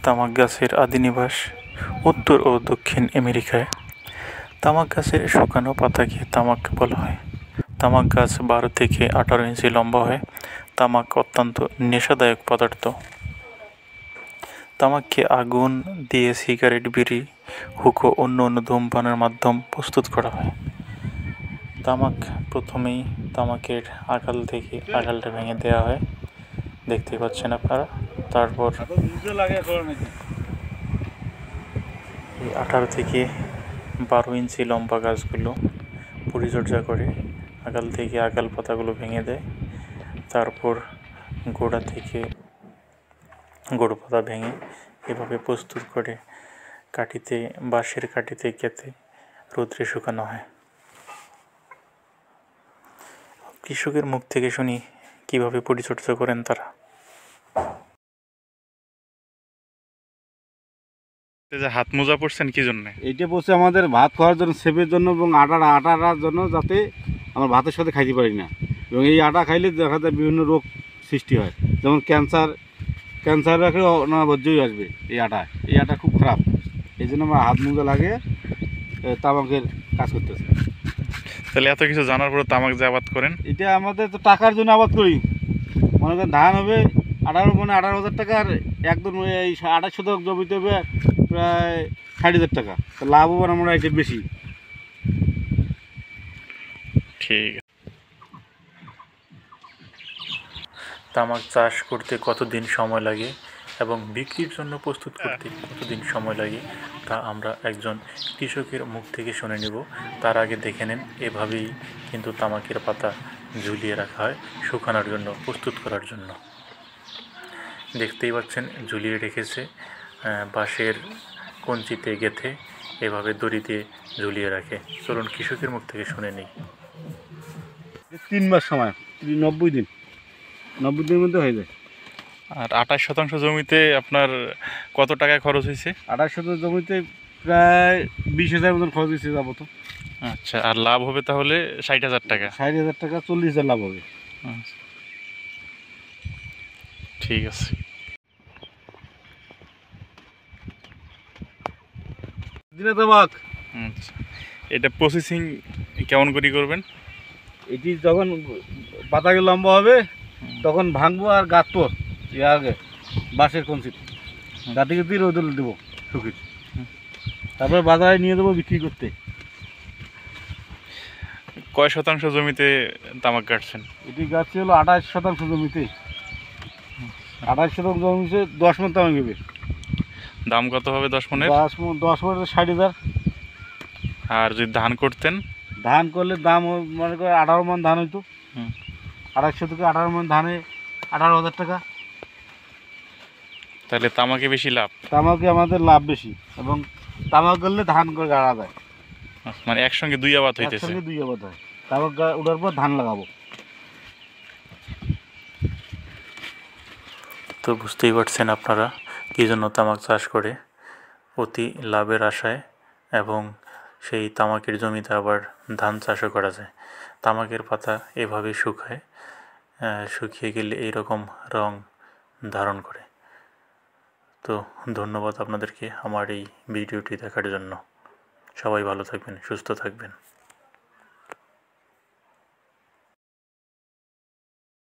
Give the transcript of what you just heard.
তামাক গাছের আদি নিবাস উত্তর ও দক্ষিণ আমেরিকায়। তামাক গাছের শুকানো পাতাকে তামাক বলা হয়। তামাক গাছ 12 থেকে 18 ইঞ্চি লম্বা হয়। তামাক অত্যন্ত নেশাদায়ক পদার্থ। তামাককে আগুন দিয়ে সিগারেট, বিড়ি, হুকো অন্য ধূমপানের মাধ্যম প্রস্তুত করা হয়। প্রথমেই তামাকের আগালটা ভেঙে দেওয়া হয়, দেখতে পাচ্ছেন আপনারা। তারপর এই 18 থেকে 12 ইঞ্চি লম্বা গাছগুলো পরিচর্যা করে আগাল পাতাগুলো ভেঙে দেয়। তারপর গোড়া পাতা ভেঙে এভাবে প্রস্তুত করে বাঁশের কাঠিতে গেঁথে রোদ্রে শুকানো হয়। কৃষকের মুখ থেকে শুনি কিভাবে পরিচর্যা করেন তারা। হাত মোজা পরছেন কি জন্য? এইটা বলছে আমাদের ভাত খাওয়ার জন্য, সেপের জন্য এবং আটার জন্য, যাতে আমরা ভাতের সাথে খাইতে পারি না। এবং এই আটা খাইলে দেখা যায় বিভিন্ন রোগ সৃষ্টি হয়, যেমন ক্যান্সার রাখলে অনাবজ্যই আসবে। এই আটা খুব খারাপ, এই জন্য আমার হাত মোজা লাগে তামাকের কাজ করতেছে। তাহলে এত কিছু জানার পর তামাক যে আবাদ করেন, এটা আমাদের তো টাকার জন্য আবাদ করি। মনে করেন ধান হবে 18,000 টাকা, আর একদম এই 28 শতক জমিতে হবে প্রায় 60,000 টাকা। তো লাভবান আমরা এটার বেশি। ঠিক আছে। তামাক চাষ করতে কতদিন সময় লাগে এবং বিক্রির জন্য প্রস্তুত করতে কতদিন সময় লাগে তা আমরা একজন কৃষকের মুখ থেকে শুনে নেব। তার আগে দেখে নেন, এভাবেই কিন্তু তামাকের পাতা ঝুলিয়ে রাখা হয় শুকানোর জন্য, প্রস্তুত করার জন্য। দেখতেই পাচ্ছেন ঝুলিয়ে রেখেছে বাঁশের কঞ্চিতে গেঁথে, এভাবে দড়ি দিয়ে ঝুলিয়ে রাখে। চলুন কৃষকের মুখ থেকে শুনে নিই। 3 মাস সময়, 90 দিনের মধ্যে হয়ে যায়। আর 28% জমিতে আপনার কত টাকা খরচ হয়েছে? 28 জমিতে প্রায় 20,000 মতন খরচ হয়েছে যাবত। আচ্ছা, আর লাভ হবে তাহলে 60,000 টাকা? 60,000 টাকা, 40,000 লাভ হবে। ঠিক আছে। তামাক আচ্ছা, এটা প্রসেসিং কেমন করে করবেন? এটি যখন পাতাকে লম্বা হবে তখন ভাঙবো আর গাঁথবো আগে বাঁশের কঞ্চি গাঁথে দিয়ে রোদে দেবো শুকিয়ে, তারপরে বাজারে নিয়ে দেবো বিক্রি করতে। কয় শতাংশ জমিতে তামাক কাটছেন? এটি গাছটি হলো 28% জমিতে। 28% জমিতে 10 মণ তামাক নেবে। দাম কত হবে 10 মণের? 10 মণে 60,000। আর যদি ধান করতেন? ধান করলে দাম মনে করে 18 মণ ধান হইতো। 2800 থেকে 18 মণ ধানে 18,000 টাকা। তাহলে তামাকে বেশি লাভ? তামাকে আমাদের লাভ বেশি, এবং তামাক করলে ধান করে গাড়া যায়। মানে একসঙ্গে 2 আবাদ হইতেছে? একসঙ্গে 2 আবাদ হয়। তামাক ওঠার পর ধান লাগাবো। তো বুঝতেই পারছেন আপনারা কী জন্য তামাক চাষ করে, অতি লাভের আশায়। এবং সেই তামাকের জমিতে আবার ধান চাষও করা যায়। তামাকের পাতা এভাবে শুকিয়ে গেলে এইরকম রং ধারণ করে। তো ধন্যবাদ আপনাদেরকে আমার এই ভিডিওটি দেখার জন্য। সবাই ভালো থাকবেন, সুস্থ থাকবেন।